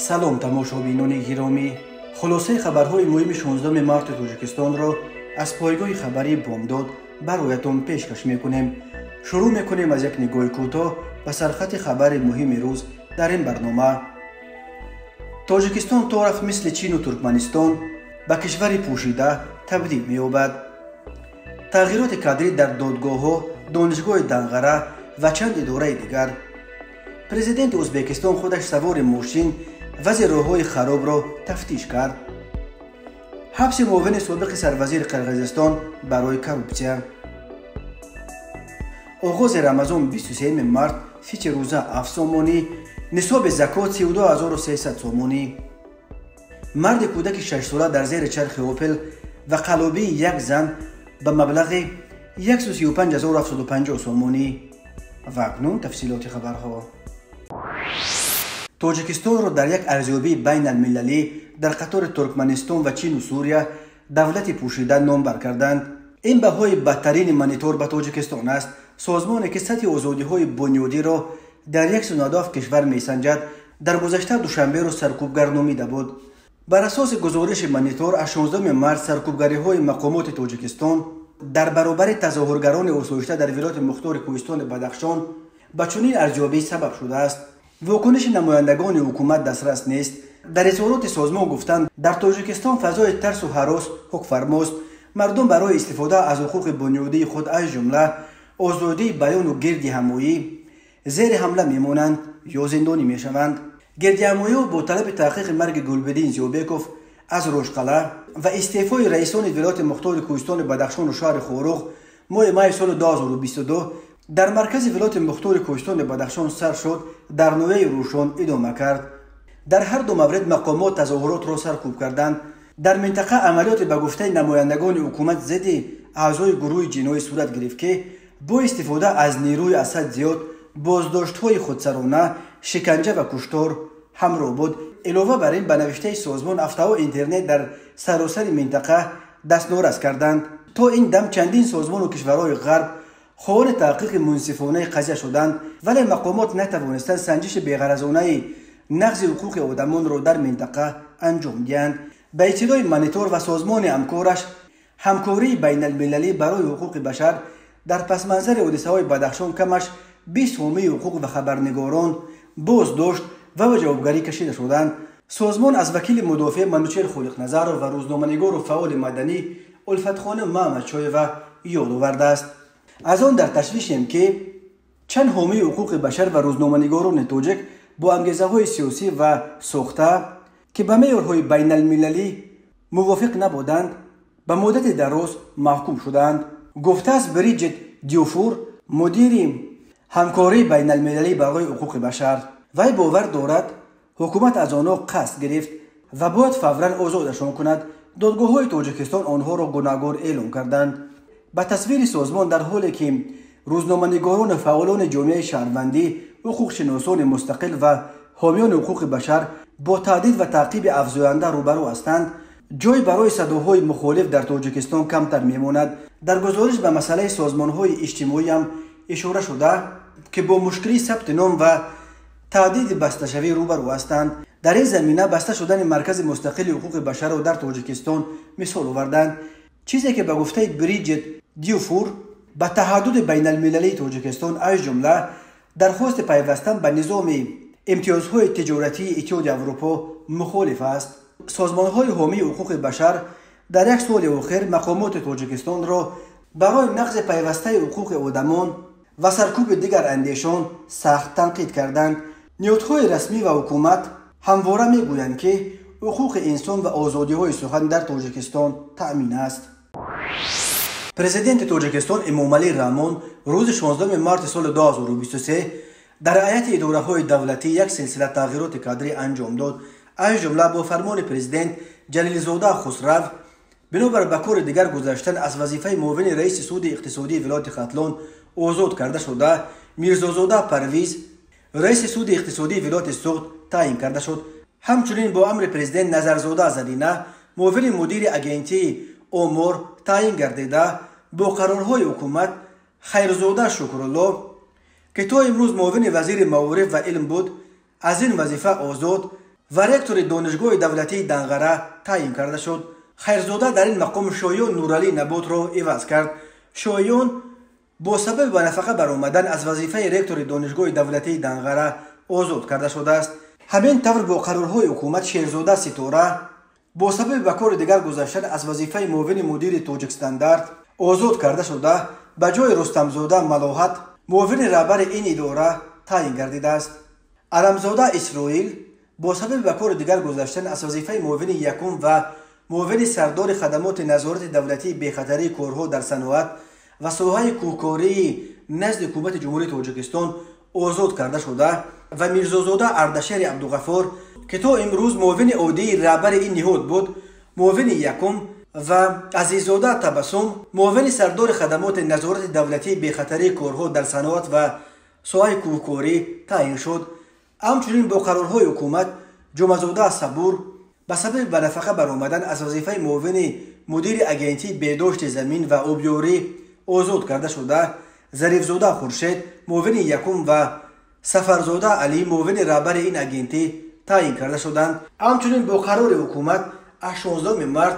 سلام تماشابینان گرامی، خلاصه خبرهای مهم 16 مارت تاجیکستان را از پایگاه خبری بامداد برایتان پیشکش میکنیم. شروع میکنیم از یک نگاه کوتاه به سرخط خبر مهم روز در این برنامه. تاجیکستان طرف مثل چین و ترکمنستان به کشوری پوشیده تبدیل می‌یابد. تغییرات کادری در دادگاه‌ها، دانشگاه دنغره و چند اداره دیگر. پرزیدنت ازبکستان خودش سوار ماشین وضع راه‌های خراب را تفتیش کرد. حبس معاون سابق سروزیر قرقیزستان برای کروپسیا. آغاز رمضان 23 مارت فیچ روزه 7 سامانی، نصاب زکات 32300 سامانی. مرد کودک 6 ساله در زیر چرخ اوپل و قلابی یک زن به مبلغ 135750 سامانی. و اکنون تفصیلات خبرها. تاجیکستان را در یک ارزیابی بین المللی در قطار ترکمنستان و چین و سوریه دولت پوشیده نامبر کردند. این بهای بدترین مانیتور به تاجیکستان است. سازمانی که سطح آزادی‌های بنیادی را در 190 کشور می‌سنجد در گذشته دوشنبه را سرکوبگر نامیده بود. بر اساس گزارش مانیتور از 16 مارس سرکوبگری‌های مقامات تاجیکستان در برابر تظاهرگران آسایشته در ولایت مختار کوهستان بدخشان به چنین ارزیابی سبب شده است. واکنش نمایندگان حکومت دسترس نیست. در اظهارات سازمان گفتند در تاجیکستان فضای ترس و هراس حکم‌فرماست. مردم برای استفاده از حقوق بنیادی خود از جمله آزادی بیان و گردی همایی زیر حمله میمانند یا زندانی میشوند. گردی همایی با طلب تحقیق مرگ گلبدین زیوبکوف از روشقله و استعفای رئیسان ولایت مختار کوهستان بدخشان و شهر خوروغ ماه سال 2022 در مرکز ولایت مختار کوهستان بدخشان سر شد در نوع روشن ادامه کرد. در هر دو مورد مقامات تظاهرات را سرکوب کردند. در منطقه عملیات به گفته نمایندگان حکومت ضد اعضای گروه جنایی صورت گرفت که با استفاده از نیروی اسد زیاد بازداشت‌های خودسرانه، شکنجه و کشتار همراه بود. علاوه بر این به نوشته سازمان افتا و اینترنت در سراسر منطقه دستنورس کردند. تا این دم چندین سازمان و کشورهای غرب خواهان تحقیق منصفانه قضیه شدند، ولی مقامات نتوانستند سنجش بی‌غرضانه نقض حقوق آدمان را در منطقه انجام دهند. به اطلاع مانیتور و سازمان همکارش، همکاری بین المللی برای حقوق بشر در پس منظر حادثه‌های بدخشان کمش 20 حامی حقوق و خبرنگاران بازداشت و جوابگری کشیده شدند. سازمان از وکیل مدافع منوچهر خالق نظر و روزنامه‌نگار و فعال مدنی الفت خانم محمد چایو یاد آورده است. از آن در تشویشیم که چند حامی حقوق بشر و روزنامه‌نگاران تاجیک با انگیزه‌های سیاسی و ساخته که به معیارهای بین المللی موافق نبودند به مدت دراز محکوم شدند. گفته است بریجت دیوفور مدیر همکاری بین المللی برای حقوق بشر، وی باور دارد حکومت از آنها قصد گرفت و باید فوراً آزادشان کند. دادگاه‌های تاجیکستان آنها را گناهکار اعلام کردند. به تصویر سازمان در حالی که روزنامه‌نگاران و فعالان جامعه شهروندی، حقوق شناسان مستقل و حامیان حقوق بشر با تهدید و تعقیب افزاینده روبرو هستند، جای برای صداهای مخالف در تاجیکستان کمتر میماند. در گزارش به مسئله سازمان‌های اجتماعی هم اشاره شده که با مشکلی ثبت نام و تهدید بسته‌شوی روبرو هستند. در این زمینه بسته شدن مرکز مستقل حقوق بشر را در تاجیکستان مثال آوردند، چیزی که به گفته بریجت دیوفور به تحدد بین المللی تاجیکستان از جمله درخواست پیوستن به نظام امتیازهای تجارتی اتحاد اروپا مخالف است. سازمان‌های حامی حقوق بشر در یک سال اخیر مقامات تاجیکستان را برای نقض پیوسته حقوق آدمان و سرکوب دیگر اندیشان سخت تنقید کردند. نهادهای رسمی و حکومت همواره میگویند که حقوق انسان و آزادی‌های سخن در تاجیکستان تأمین است. پرزیدنت تاجیکستان امامعلی رحمان روز 16 مارت سال 2023 در هیئت اداره‌های دولتی یک سلسله تغییرات کادری انجام داد. از جمله با فرمان پرزیدنت جلیل‌زاده خسرو بنابر به کار دیگر گذاشتن از وظیفه معاون رئیس سود اقتصادی ولایت ختلان آزاد کرده شده، میرزازاده پرویز رئیس سود اقتصادی ولایت سوخت تعیین کرده شد. همچنین با امر پرزیدنت نظرزاده زرینه معاون مدیر اگنتی امور تعیین گردیده. با قرارهای حکومت خیرزاده شکرالله که تا امروز معاون وزیر معارف و علم بود از این وظیفه آزاد و رکتور دانشگاه دولتی دنغره تعیین کرده شد. خیرزاده در این مقام شایان نورعلی نبات را عوض کرد. شایان با سبب به نفقه برآمدن از وظیفه رکتور دانشگاه دولتی دنغره آزاد کرده شده است. همین طور با قرارهای حکومت شیرزاده ستاره با سبب به کار دیگر گذاشتن از وظیفه معاون مدیر تاجیک استاندارد آزاد کرده شده به جای رستمزاده ملاحت معاون رهبر این اداره تعیین گردیده است. علمزاده اسرائیل با سبب به کار دیگر گذاشتن از وظیفه معاون یکم و معاون سردار خدمات نظارت دولتی به خطری کارها در صنعت و ساحه کوهکاری نزد حکومت جمهوری تاجیکستان آزاد کرده شده و میرزازاده اردشیر عبدالغفار که تا امروز معاون عادی رهبر این نهاد بود، معاون یکم و عزیززاده تبسم معاون سردار خدمات نظارت دولتی به خطری کارها در صنعت و ساحه کوهکاری تعیین شد. همچنین با قرارهای حکومت جمعزاده صبور به سبب به نفقه برآمدن از وظیفه معاون مدیر اگنتی بهداشت زمین و آبیاری آزاد کرده شده. ظریفزاده خورشید معاون یکم و سفرزاده علی معاون رهبر این اگنتی تعیین کرده شدند. همچنین با قرار حکومت از 16 مارس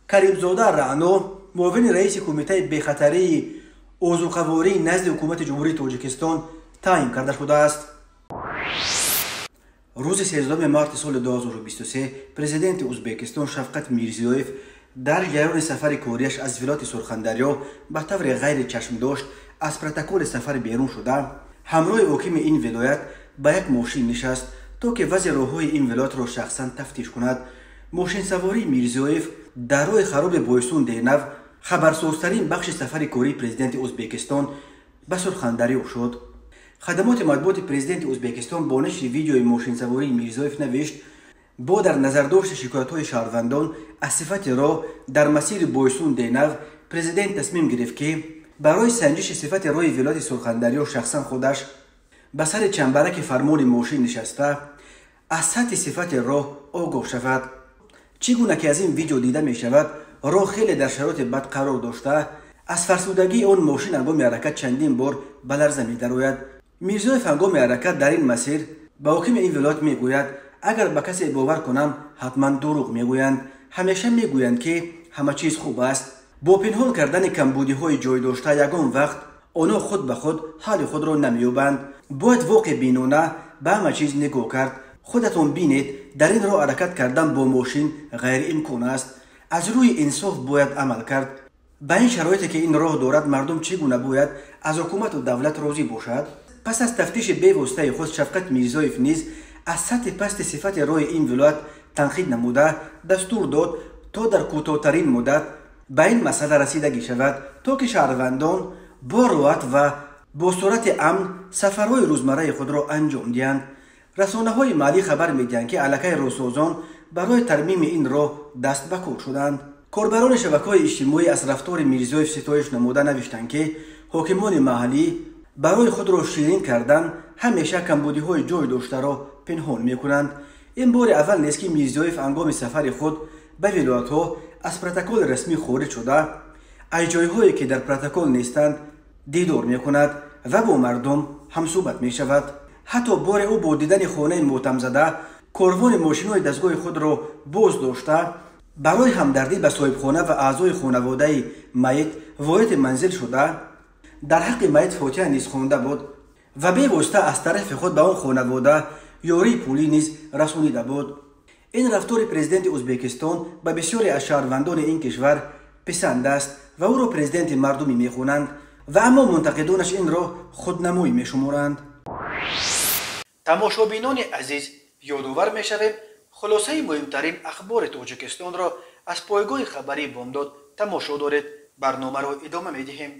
کریمزاده رعنو معاون رئیس کمیته بخطری عضوقواری نزد حکومت جمهوری تاجیکستان تعیین کرده شده است. روز 13 مارس سال 2023 پرزیدنت ازبکستان شفقت میرزیویف در جریان سفر کاریش از ولایت سرخندریا به طور غیر چشم داشت از پروتکل سفر بیرون شده. همراه حاکم این ولایت به یک ماشین نشست تا که وضع راههای این ولایت را شخصا تفتیش کند. ماشین سواری میرزیویف در راه خراب بایستون دینو خبرسازترین بخش سفر کاری پرزیدنت ازبکستان به سرخندریا شد. خدمات مطبوعات پرزیدنت ازبکستان با نشر ویدیوی ماشین سواری میرزیویف نوشت با در نظر داشت شکایت‌های شهروندان از صفت راه در مسیر بایستون دینو پرزیدنت تصمیم گرفت که برای سنجش صفت راه ولایت سرخندریا شخصا خودش به سر چنبرک فرمان ماشین نشسته از سطح صفت راه آگاه شود. چگونه که از این ویدیو دیده می شود راه خیلی در شرایط بد قرار داشته. از فرسودگی اون ماشین هنگام حرکت چندین بار به لرزه می درآید. میرزیویف هنگام حرکت در این مسیر به حاکم این ولایت می گوید اگر به کسی باور کنم حتما دروغ می گویند. همیشه می گویند که همه چیز خوب است. با پنهان کردن کمبودی های جای داشته یگان وقت آنها خود به خود حال خود را نمی‌یابند. باید واقع بینانه به همه چیز نگاه کرد. خودتون بینید در این راه حرکت کردن با ماشین غیر امکان است. از روی انصاف باید عمل کرد. به این شرایطی که این راه دارد مردم چگونه باید از حکومت و دولت راضی باشد؟ پس از تفتیش بی‌واسطه خود شفقت میرزیویف نیز از سطح پست صفت راه این ولایت تنقید نموده دستور داد تا در کوتاه‌ترین مدت به این مسئله رسیدگی شود تا که شهروندان با راحت و با صورت امن سفرهای روزمره خود را انجام دهند. رسانه‌های محلی خبر می‌دهند که علاقه راهسازان برای ترمیم این راه دست به کار شدند. کاربران شبکه‌های اجتماعی از رفتار میرزیویف ستایش نموده نوشتند که حاکمان محلی برای خود را شیرین کردن همیشه کمبودی‌های جای داشته را پنهان می‌کنند. این بار اول نیست که میرزیویف هنگام سفر خود به ولایت‌ها از پروتکل رسمی خارج شده از جای‌هایی که در پروتکل نیستند دیدار می‌کند و با مردم همصحبت می‌شود. حتی بار او با دیدن خانه ماتم زده کاروان ماشین‌های دستگاه خود را باز داشته برای همدردی به صاحبخانه و اعضای خانواده میت وارد منزل شده در حق میت فاتحه نیز خوانده بود و بی‌واسطه از طرف خود به آن خانواده یاری پولی نیز رسانیده بود. این رفتار پرزیدنت ازبکستان به بسیاری از شهروندان این کشور پسند است و او را پرزیدنت مردمی می‌خوانند و اما منتقدانش این را خودنمایی می‌شمارند. تماشابینان عزیز یادآور می‌شویم خلاصه مهمترین اخبار تاجیکستان را از پایگاه خبری بامداد تماشا دارید. برنامه را ادامه می‌دهیم.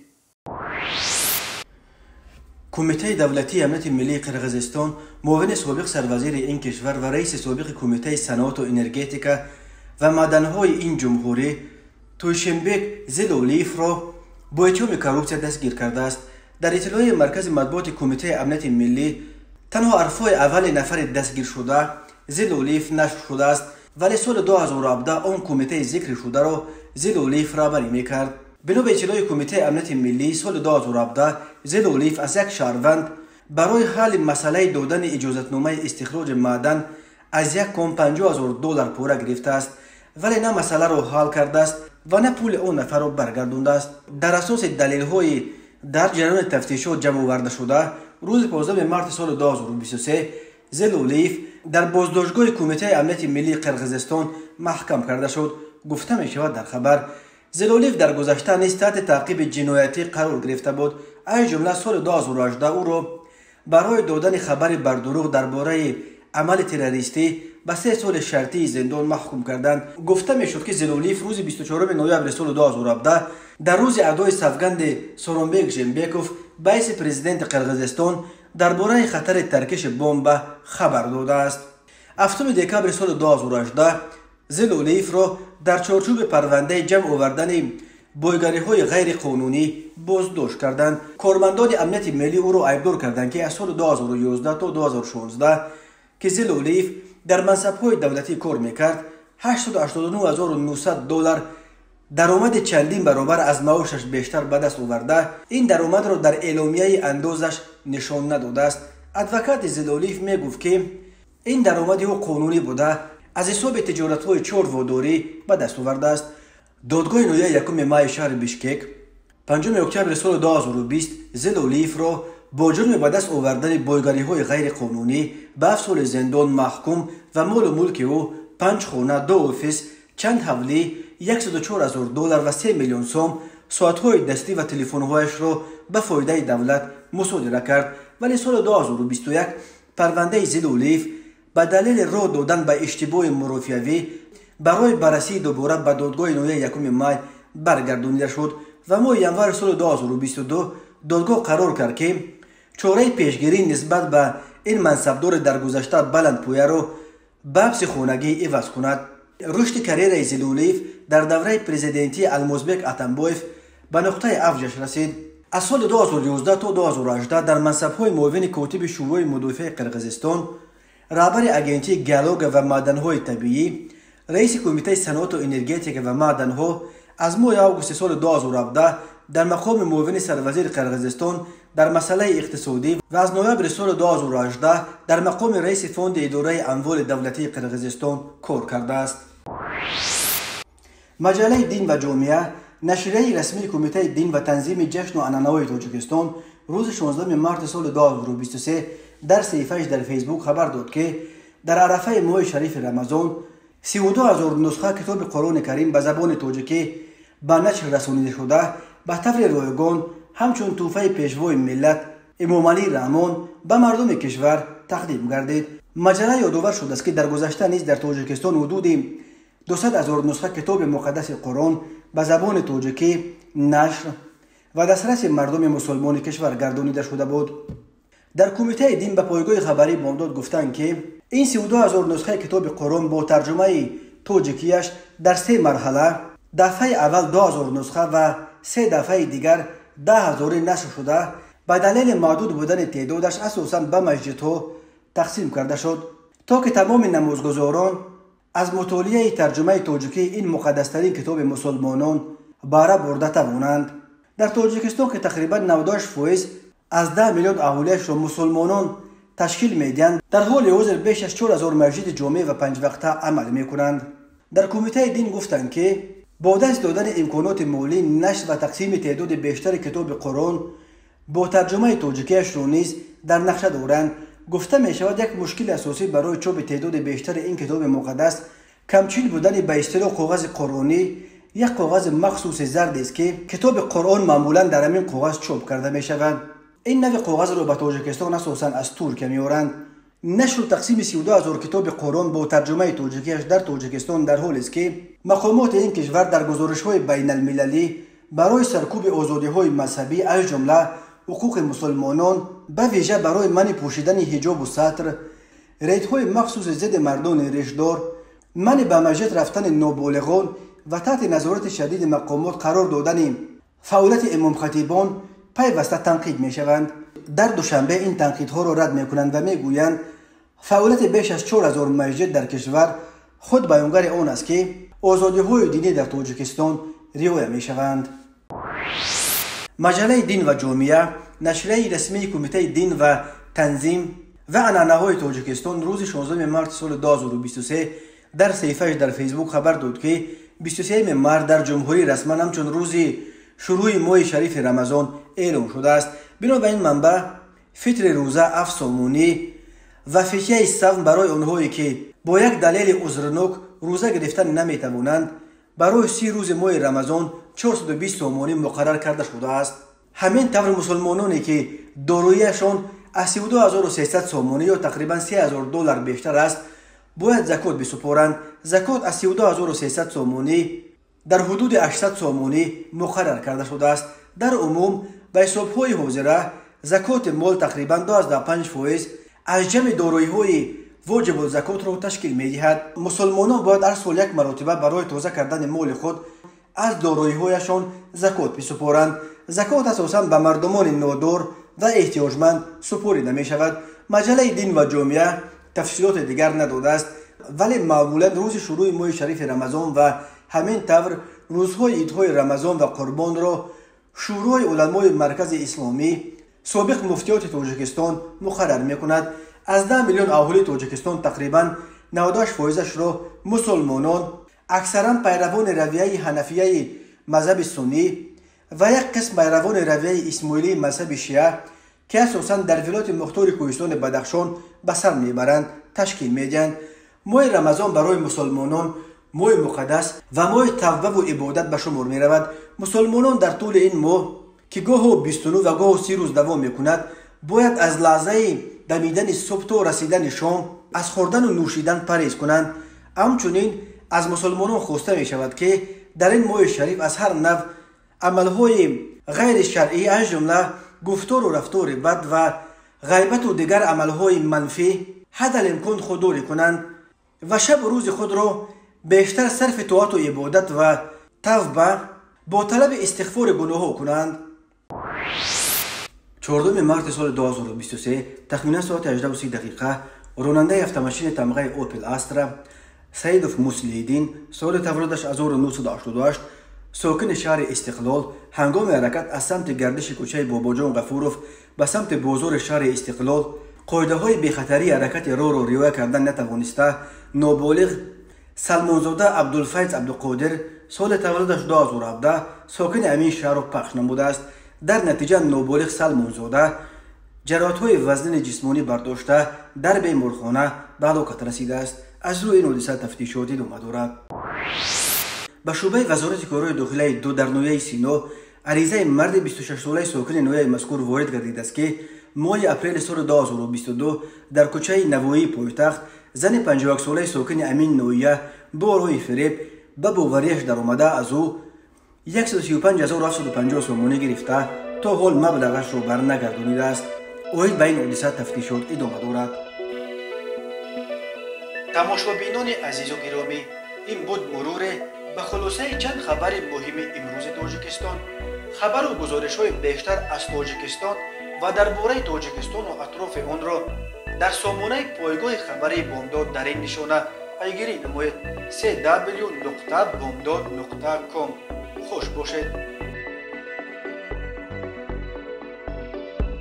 کمیته دولتی امنیت ملی قرقیزستان معاون سابق سروزیر این کشور و رئیس سابق کمیته صنعت و انرژتیکا و معدن‌های این جمهوری تویشنبک زلولیف را با اتهام کروپسیا دستگیر کرده است. در اطلاع مرکز مطبوعات کمیته امنیت ملی تنها حرفهای اول نفر دستگیر شده زلولیف نشر شده است ولی سال 2017 آن کمیته ذکر شده را زلولیف رهبری می‌کرد. بنا به اطلاع کمیته امنیت ملی سال 2017 زلولیف از یک شهروند برای حل مسئله دادن اجازتنامه استخراج معدن از 150,000 دلار پوره گرفته است، ولی نه مسئله را حل کرده است و نه پول اون نفر را برگردونده است. در اساس دلیل های در جریان تفتیشات جمع آورده شده، روز 15 مارس سال 2023 زلولیف در بازداشتگاه کمیته امنیت ملی قرقیزستان محکم کرده شد. گفته می شود در خبر زلولیف در گذشته نیز تحت تعقیب جنایتی قرار گرفته بود. از جمله سال 2018 او را برای دادن خبر بر دروغ درباره عمل تروریستی به 3 سال شرطی زندان محکوم کردند. گفته می شد که زلولیف روز 24 نوامبر سال 2017 در روز ادای سوگند سورونبک ژینبکوف رئیس پرزیدنت قرقیزستان درباره خطر ترکش بمب خبر داده است. 7 دکامبر سال 2018 زلولیف را در چارچوب پرونده جمع آوردن بایگانی‌های غیر قانونی بازداشت کردند. کارمندان امنیت ملی او را ایبدار کردند که از سال 2011 تا 2016 که زلولیف در منصب‌های دولتی کار می‌کرد 889,900 دلار درآمد چندین برابر از معاشش بیشتر به دست آورده. این درآمد را در اعلامیه اندازش نشان نداده است. ادوکات زلولیف میگفت که این درآمد او قانونی بوده، از حساب تجارت‌های چور واداری به دست آورده است. دادگاه نویه 1 مای شهر بیشکک 5 اکتبر سال 2020 زلولیف را با جرم به دست آوردن بایگانی‌های غیر قانونی به 7 سال زندان محکوم و مال و ملک او 5 خانه، 2 افیس، چند حولی، 104,000 دلار و 3 میلیون سوم ساعت‌های دستی و تلفن‌هایش را به فایده دولت مصادره کرد. ولی سال 2021 پرونده زلولیف به دلیل راه دادن به اشتباه مرافعوی برای بررسی دوباره به دادگاه نویه 1 مای برگردانیده شد و ماه ژانویه سال 2022 دادگاه قرار کرد که چاره پیشگیری نسبت به این منصبدار در گذشته بلندپایه را به حبس خانگی عوض کند. رشد کریر زلولیف در دوره پرزیدنتی المازبک اتنبایف به نقطه اوجش رسید. از سال 2011 تا 2018 در منصب‌های معاون کاتب شورای مدافع قرقیزستان، رهبر اگنتی گیالوگ و معدن‌های طبیعی، رئیس کمیته صنعت و انرژتیک و معدن‌ها، از ماه آگوست سال 2017 در مقام معاون سروزیر قرقیزستان در مسئله اقتصادی و از نوامبر سال 2018 در مقام رئیس فوند اداره اموال دولتی قرقیزستان کار کرده است. مجله دین و جامعه، نشریه رسمی کمیته دین و تنظیم جشن و عنعنه‌های تاجیکستان، روز 16 مارس سال 2023 در صفحه‌اش در فیسبوک خبر داد که در عرفه ماه شریف رمضان 32,000 نسخه کتاب قرآن کریم به زبان تاجیکی به نشر رسانیده شده به طور رایگان همچون تحفه پیشوای ملت امام علی رحمان به مردم کشور تقدیم گردید. مجله یادآور شده است که در گذشته نیز در تاجیکستان حدود 200,000 نسخه کتاب مقدس قرآن به زبان تاجیکی نشر و دسترس مردم مسلمان کشور گردانیده شده بود. در کمیته دین به پایگاه خبری بامداد گفتند که این 32,000 نسخه کتاب قرآن با ترجمه تاجیکیش در 3 مرحله، دفعه اول 2,000 نسخه و 3 دفعه دیگر 10,000 نشر شده، به دلیل محدود بودن تعدادش اساساً به مسجدها تقسیم کرده شد تا که تمام نمازگزاران از مطالعه ترجمه تاجیکی این مقدسترین کتاب مسلمانان بهره برده توانند. در تاجیکستان که تقریباً 98% از 10 میلیون اهالیش را مسلمانان تشکیل میدهند، در حال حاضر بیش از 4,000 مسجد جامع و 5 وقته عمل میکنند. در کمیته دین گفتند که با دست دادن امکانات مالی، نشر و تقسیم تعداد بیشتر کتاب قرآن با ترجمه تاجیکیش را نیز در نقشه دارند. گفته می شود یک مشکل اساسی برای چاپ تعداد بیشتر این کتاب مقدس کمچیل بودن به اصطلاح کاغذ قرآنی، یک کاغذ مخصوص زرد است که کتاب قرآن معمولا در همین کاغذ چاپ کرده می شود. این نوع کاغذ را به تاجیکستان اساساً از ترکیه میآورند. نشر و تقسیم 32,000 کتاب قرآن با ترجمه تاجیکیش در تاجیکستان در حالی است که مقامات این کشور در گزارش‌های بین المللی برای سرکوب آزادی‌های مذهبی از جمله حقوق مسلمانان، به ویژه برای منع پوشیدن حجاب و ستر، ریدهای مخصوص ضد مردان ریشدار، منع به مسجد رفتن نابالغان و تحت نظارت شدید مقامات قرار دادن فعالیت امام خطیبان پیوسته تنقید می شوند. در دوشنبه این تنقیدها را رد می کنند و می گویند فعالیت بیش از 4,000 مسجد در کشور خود بیانگر آن است که آزادی‌های دینی در تاجیکستان رعایت می شوند. مجله دین و جامعه، نشریه رسمی کمیته دین و تنظیم و عنعنه‌های تاجیکستان روز 16 مارس سال 2023 در صفحه‌اش در فیسبوک خبر داد که 23 مارس در جمهوری رسما همچون روز شروع ماه شریف رمضان اعلام شده است. بنابراین منبع فطر روزه افسامونی و فکیه سوم برای آنهایی که با یک دلیل عذرناک روزه گرفتن نمیتوانند برای 30 روز ماه رمضان 420 سومانی مقرر کرده شده است. همین طور مسلمانانی که داراییشان از 32300 سومانی یا تقریبا $3000 بیشتر است باید زکات بسپارند. زکات از 32300 سومانی در حدود 800 سومانی مقرر کرده شده است. در عموم به حساب‌های حاضره زکات مال تقریبا 12.5% از جمع دارایی‌های واجب الزکات را تشکیل می‌دهد. مسلمانان باید هر سال یک مرتبه برای تازه کردن مال خود از دارایی‌هایشان زکات بسپارند. زکات اساساً به مردمان نادار و احتیاجمند سپرده می‌شود. مجله دین و جامعه تفصیلات دیگر نداده است، ولی معمولاً روز شروع ماه شریف رمضان و همین طور روزهای عیدهای رمضان و قربان را شورای علمای مرکز اسلامی سابق مفتیات تاجیکستان مقرر می‌کند. از 10 میلیون اهالی تاجیکستان تقریباً 98% را مسلمانان، اکثراً پیروان رویه حنفیه مذهب سنی و یک قسم پیروان رویه اسماعیلی مذهب شیعه که اساساً در ولایت مختار کوهستان بدخشان به سر میبرند تشکیل میدهند. ماه رمضان برای مسلمانان ماه مقدس و ماه توبه و عبادت به شمار می رود. مسلمانان در طول این ماه که گاه 29 و گاه 30 روز دوام میکند باید از لحظه دمیدن صبح تا رسیدن شام از خوردن و نوشیدن پرهیز کنند. همچنین از مسلمانان خواسته می شود که در این ماه شریف از هر نوع عملهای غیر شرعی از جمله گفتار و رفتار بد و غیبت و دیگر عملهای منفی حد الامکان خودداری کنند و شب و روز خود را بیشتر صرف طاعت و عبادت و توبه با طلب استغفار گناه کنند. 14 مارس سال 2023 تخمینا ساعت 18:30 دقیقه راننده автомашин تمغه اوپل استرا سیدوف مسلیدین سال تولدش 1988 ساکن شهر استقلال هنگام حرکت از سمت گردش کوچه باباجان غفوروف به سمت بازار شهر استقلال قاعده های بی‌خطری حرکت راه را رعایت کردن نتوانسته نابالغ سلمانزاده عبدالفیض عبدالقادر سال تولدش 2017 ساکن همین شهر را پخش نموده است. در نتیجه نابالغ سلمانزاده جراحت‌های وزن جسمانی برداشته در بیمارخانه به هلاکت رسیده است. از روی این حادثه تفتیشاتی ادامه دارد. به شعبه وزارت کارهای داخلی 2 در ناحیه سینا عریضه مرد 26 ساله ساکن ناحیه مذکور وارد گردیده است که ماه اپریل سال 2022 در کوچه نوایی پایتخت زن 51 ساله ساکن امین ناحیه با راه فریب به باوریش در آمده از او 135750 سومانی گرفته تا حال مبلغش را برنگردانیده است. اوید به این حادثه تفتیشات ادامه دارد. تماشابینان عزیز و گرامی، این بود مرور به خلاصه چند خبر مهم امروز تاجیکستان. خبر و گزارش های بیشتر از تاجیکستان و درباره تاجیکستان و اطراف آن را در سامانه پایگاه خبری بامداد در این نشانه پیگیری نمایید: www.bomdad.com. خوش باشید.